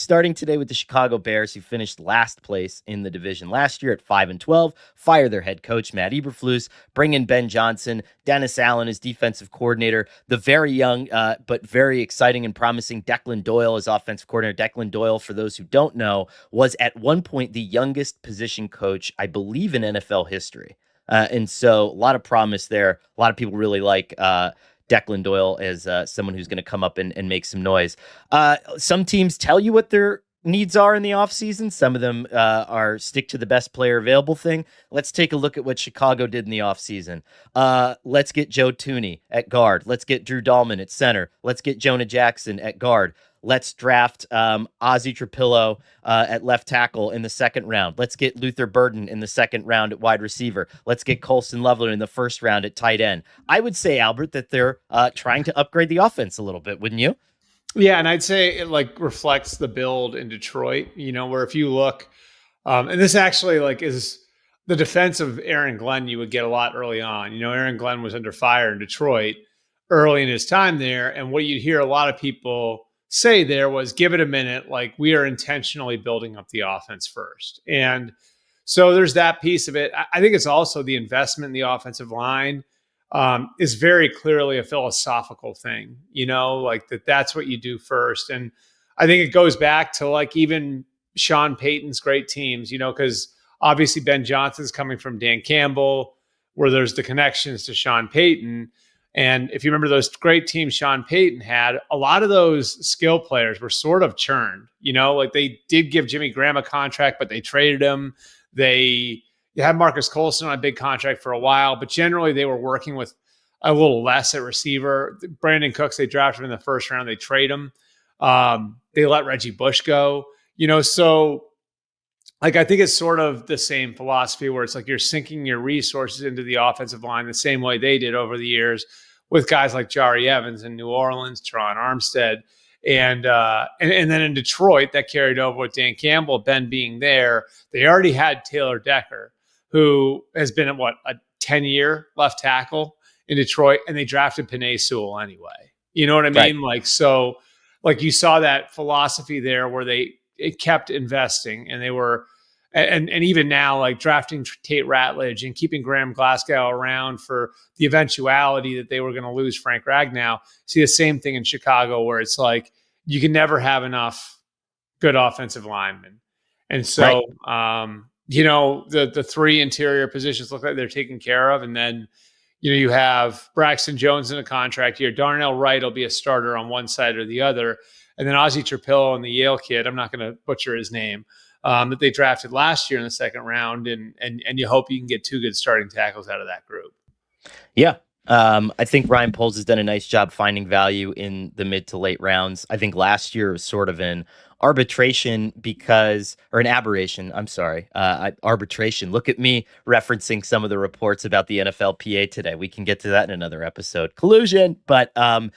starting today with the Chicago Bears, who finished last place in the division last year at 5-12. Fire their head coach, Matt Eberflus. Bring in Ben Johnson. Dennis Allen as defensive coordinator. The very young, but very exciting and promising Declan Doyle as offensive coordinator. Declan Doyle, for those who don't know, was at one point the youngest position coach, I believe, in NFL history. And so a lot of promise there. A lot of people really like Declan Doyle as someone who's going to come up and make some noise. Some teams tell you what their needs are in the offseason. Some of them are stick to the best player available thing. Let's take a look at what Chicago did in the offseason. Let's get Joe Thuney at guard. Let's get Drew Dahlman at center. Let's get Jonah Jackson at guard. Let's draft Ozzie Trapillo at left tackle in the second round. Let's get Luther Burden in the second round at wide receiver. Let's get Colson Loveland in the first round at tight end. I would say, Albert, that they're trying to upgrade the offense a little bit, wouldn't you? Yeah, and I'd say it reflects the build in Detroit, where if you look, and this actually is the defense of Aaron Glenn you would get a lot early on. Aaron Glenn was under fire in Detroit early in his time there. And what you'd hear a lot of people say there was, give it a minute. We are intentionally building up the offense first. And so there's that piece of it. I think it's also the investment in the offensive line is very clearly a philosophical thing, that's what you do first. And I think it goes back to even Sean Payton's great teams, because obviously Ben Johnson's coming from Dan Campbell, where there's the connections to Sean Payton. And if you remember those great teams Sean Payton had, a lot of those skill players were sort of churned, they did give Jimmy Graham a contract, but they traded him. You had Marcus Colson on a big contract for a while, but generally they were working with a little less at receiver. Brandon Cooks, they drafted in the first round. They trade him. They let Reggie Bush go, so I think it's sort of the same philosophy where it's you're sinking your resources into the offensive line the same way they did over the years with guys like Jari Evans in New Orleans, Teron Armstead. And then in Detroit, that carried over with Dan Campbell, Ben being there. They already had Taylor Decker, who has been a 10-year left tackle in Detroit, and they drafted Penei Sewell anyway. You know what I mean? Right. You saw that philosophy there where it kept investing, and they were, and even now, drafting Tate Ratledge and keeping Graham Glasgow around for the eventuality that they were going to lose Frank Ragnow. See the same thing in Chicago, where it's you can never have enough good offensive linemen. And so, right. The three interior positions look like they're taken care of. And then, you have Braxton Jones in a contract year. Darnell Wright will be a starter on one side or the other. And then Ozzie Trapillo and the Yale kid, I'm not going to butcher his name, that they drafted last year in the second round. And you hope you can get two good starting tackles out of that group. Yeah. I think Ryan Poles has done a nice job finding value in the mid to late rounds. I think last year was sort of an arbitration an aberration. I'm sorry. Arbitration. Look at me referencing some of the reports about the NFLPA today. We can get to that in another episode. Collusion. But I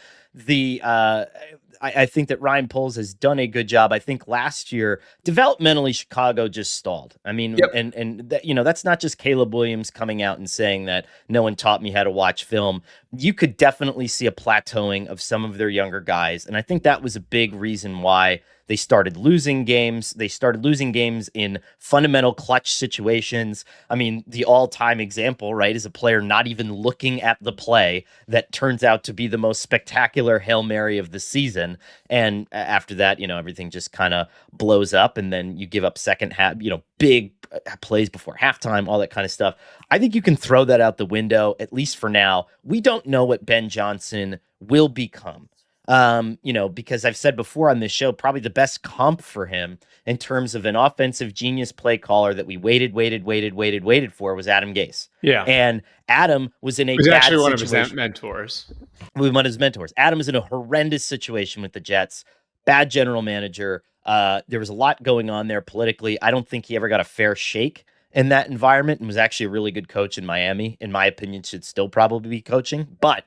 think that Ryan Poles has done a good job. I think last year, developmentally, Chicago just stalled. I mean, yep. and that's not just Caleb Williams coming out and saying that no one taught me how to watch film. You could definitely see a plateauing of some of their younger guys. And I think that was a big reason why they started losing games. They started losing games in fundamental clutch situations. I mean, the all-time example, right, is a player not even looking at the play that turns out to be the most spectacular Hail Mary of the season. And after that, everything just kind of blows up, and then you give up second half, big plays before halftime, all that kind of stuff. I think you can throw that out the window, at least for now. We don't know what Ben Johnson will become. Because I've said before on this show, probably the best comp for him in terms of an offensive genius play caller that we waited for was Adam Gase. Yeah. And Adam was in a bad actually one situation. Of his mentors. One of his mentors. Adam was in a horrendous situation with the Jets, bad general manager. There was a lot going on there politically. I don't think he ever got a fair shake in that environment, and was actually a really good coach in Miami. In my opinion, should still probably be coaching. But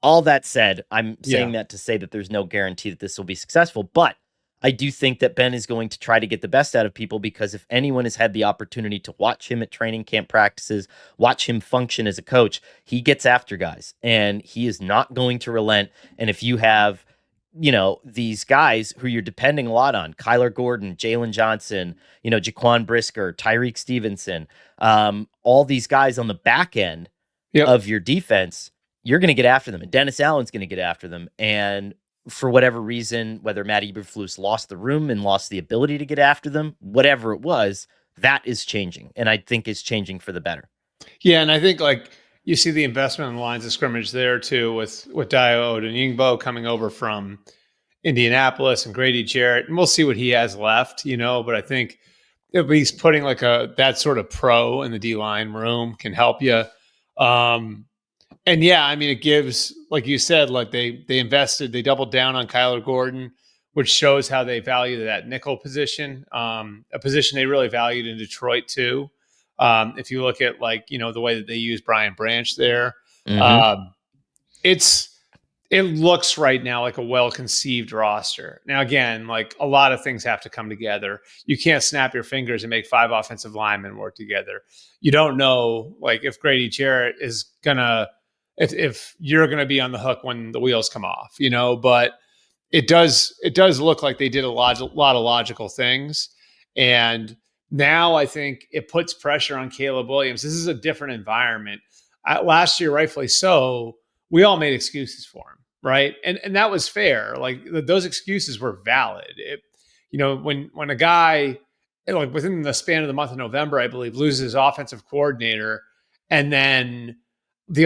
all that said, I'm saying that to say that there's no guarantee that this will be successful, but I do think that Ben is going to try to get the best out of people, because if anyone has had the opportunity to watch him at training camp practices, watch him function as a coach, he gets after guys, and he is not going to relent. And if you have these guys who you're depending a lot on, Kyler Gordon, Jalen Johnson, Jaquan Brisker, Tyreek Stevenson, all these guys on the back end Yep. of your defense, you're going to get after them. And Dennis Allen's going to get after them. And for whatever reason, whether Matt Eberflus lost the room and lost the ability to get after them, whatever it was, that is changing. And I think it's changing for the better. Yeah, and I think like you see the investment in the lines of scrimmage there too with Dio Odeyingbo coming over from Indianapolis and Grady Jarrett, and we'll see what he has left, but I think at least putting like that sort of pro in the D line room can help you. And yeah, I mean, it gives, like you said, like they doubled down on Kyler Gordon, which shows how they value that nickel position, a position they really valued in Detroit too. If you look at the way that they use Brian Branch there, Mm-hmm. it looks right now like a well-conceived roster. Now, again, like a lot of things have to come together. You can't snap your fingers and make 5 offensive linemen work together. You don't know, like, if Grady Jarrett is gonna, if you're gonna be on the hook when the wheels come off, But it does look like they did a lot of logical things, and now I think it puts pressure on Caleb Williams. This is a different environment. Last year, rightfully so, we all made excuses for him, right? And that was fair. Like those excuses were valid. When a guy, like within the span of the month of November, I believe, loses his offensive coordinator, and then the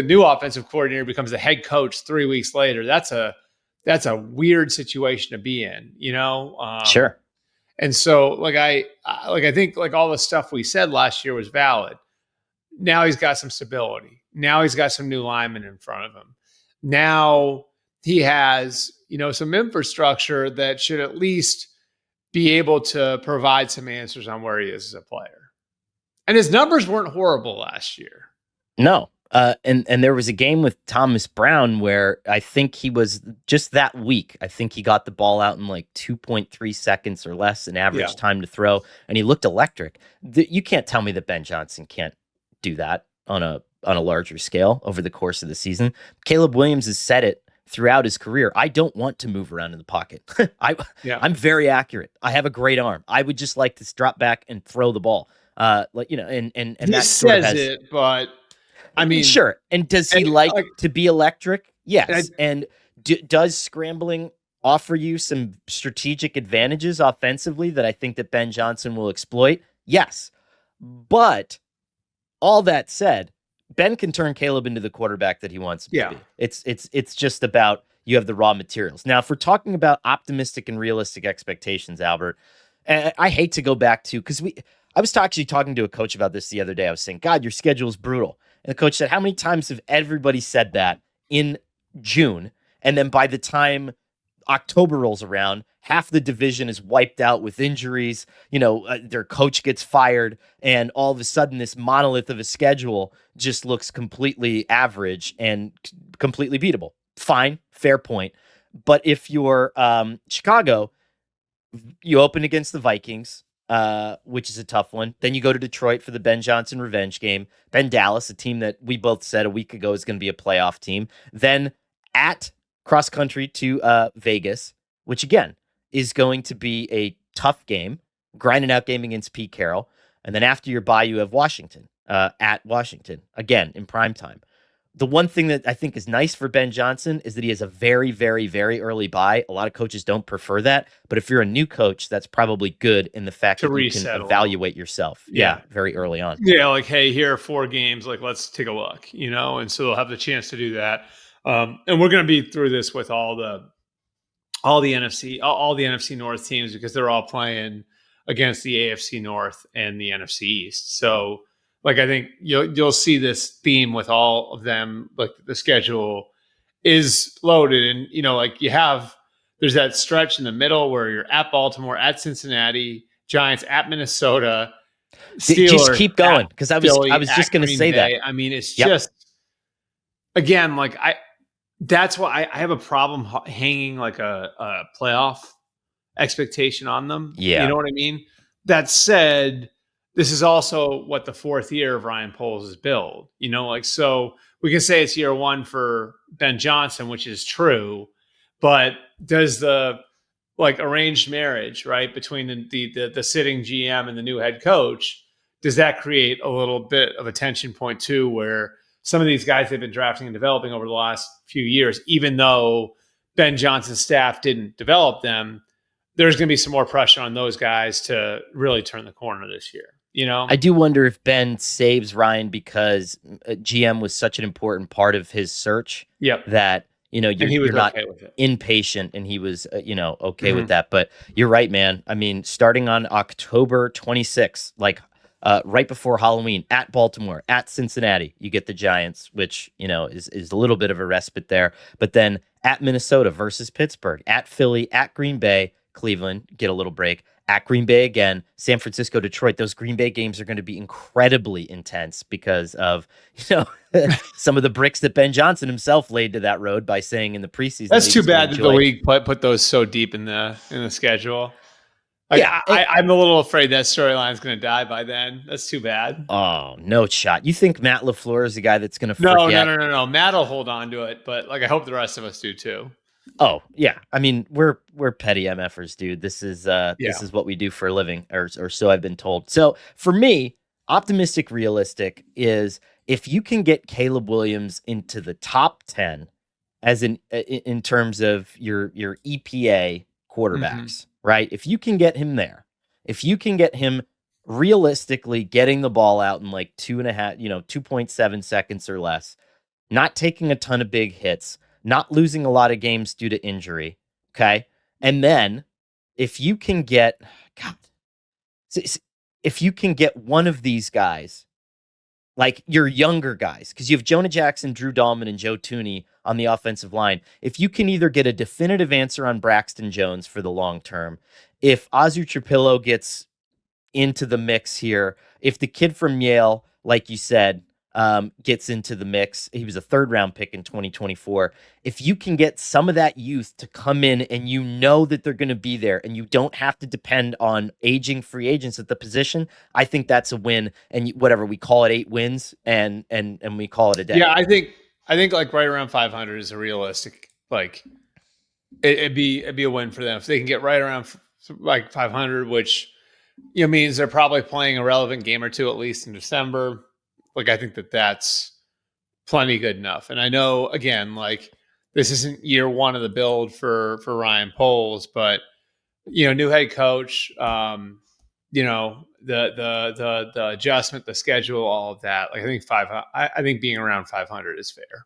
new offensive coordinator becomes the head coach 3 weeks later. That's a weird situation to be in, Sure. And so, I think like all the stuff we said last year was valid. Now he's got some stability. Now he's got some new linemen in front of him. Now he has, some infrastructure that should at least be able to provide some answers on where he is as a player. And his numbers weren't horrible last year. No. And there was a game with Thomas Brown where I think he was just that week. I think he got the ball out in like 2.3 seconds or less in average time to throw, and he looked electric. You can't tell me that Ben Johnson can't do that on a larger scale over the course of the season. Caleb Williams has said it throughout his career. I don't want to move around in the pocket. I'm very accurate. I have a great arm. I would just like to drop back and throw the ball. And he that says sort of has, it, but I mean, sure. And does he like to be electric? Yes. And does scrambling offer you some strategic advantages offensively that I think that Ben Johnson will exploit? Yes. But all that said, Ben can turn Caleb into the quarterback that he wants him to be. It's just about you have the raw materials. Now, if we're talking about optimistic and realistic expectations, Albert, I hate to go back to, because I was actually talking to a coach about this the other day. I was saying, God, your schedule is brutal. And the coach said, how many times have everybody said that in June? And then by the time October rolls around, half the division is wiped out with injuries. Their coach gets fired, and all of a sudden this monolith of a schedule just looks completely average and completely beatable. Fine, fair point. But if you're Chicago, you open against the Vikings, which is a tough one. Then you go to Detroit for the Ben Johnson revenge game. Then Dallas, a team that we both said a week ago is going to be a playoff team. Then at cross country to Vegas, which again is going to be a tough game, grinding out game against Pete Carroll. And then after your bye, you have Washington, at Washington, again in prime time. The one thing that I think is nice for Ben Johnson is that he has a very, very, very early bye. A lot of coaches don't prefer that, but if you're a new coach, that's probably good in the fact that you can evaluate yourself. Yeah, very early on. Yeah, like, hey, here are 4 games. Like, let's take a look, and so they'll have the chance to do that. And we're going to be through this with all the NFC North teams, because they're all playing against the AFC North and the NFC East. So, like, I think you'll see this theme with all of them. Like, the schedule is loaded, and there's that stretch in the middle where you're at Baltimore, at Cincinnati, Giants, at Minnesota, Steelers. Just keep going, because I was just going to say that. I mean, it's just, again, like that's why I have a problem hanging like a playoff expectation on them. Yeah. You know what I mean? That said, this is also what the 4th year of Ryan Poles' build, so we can say it's year 1 for Ben Johnson, which is true, But does the like arranged marriage, right, between the sitting GM and the new head coach, does that create a little bit of a tension point too, where some of these guys they've been drafting and developing over the last few years, even though Ben Johnson's staff didn't develop them, there's going to be some more pressure on those guys to really turn the corner this year. You know, I do wonder if Ben saves Ryan because GM was such an important part of his search yep, that and he you're was not okay with it. impatient, and he was okay with that. But you're right, man. I mean, starting on October 26th, like right before Halloween, at Baltimore, at Cincinnati, you get the Giants, which is a little bit of a respite there. But then at Minnesota versus Pittsburgh, at Philly, at Green Bay, Cleveland, get a little break. At Green Bay again, San Francisco, Detroit. Those Green Bay games are going to be incredibly intense because of some of the bricks that Ben Johnson himself laid to that road by saying in the preseason That's that he too was going to bad that the enjoy. league put those so deep in the schedule. Like Yeah. I'm a little afraid that storyline is going to die by then. That's too bad. Oh, no shot. You think Matt LaFleur is the guy that's going to No, no, forget? no, no, no. Matt will hold on to it, but like I hope the rest of us do too. Oh, yeah. I mean, we're petty MFers, dude. This is Yeah. what we do for a living, or so I've been told. So for me, optimistic, realistic is if you can get Caleb Williams into the top 10 as in terms of your EPA quarterbacks, right? If you can get him there, if you can get him realistically getting the ball out in like 2.7 seconds or less, not taking a ton of big hits, not losing a lot of games due to injury. Okay. And then if you can get, God, if you can get one of these guys, like your younger guys, because you have Jonah Jackson, Drew Dahlman, and Joe Tooney on the offensive line. If you can either get a definitive answer on Braxton Jones for the long term, if Azu Trapillo gets into the mix here, if the kid from Yale, like you said, gets into the mix, he was a third-round pick in 2024. If you can get some of that youth to come in and you know that they're going to be there and you don't have to depend on aging free agents at the position, I think that's a win. And whatever, we call it 8 wins and we call it a day. Yeah, I think like right around 500 is a realistic like it'd be a win for them if they can get right around like 500, which means they're probably playing a relevant game or two at least in December. Like I think that's plenty good enough. And I know again, like this isn't year one of the build for Ryan Poles, but new head coach, the adjustment, the schedule, all of that. Like I think being around 500 is fair.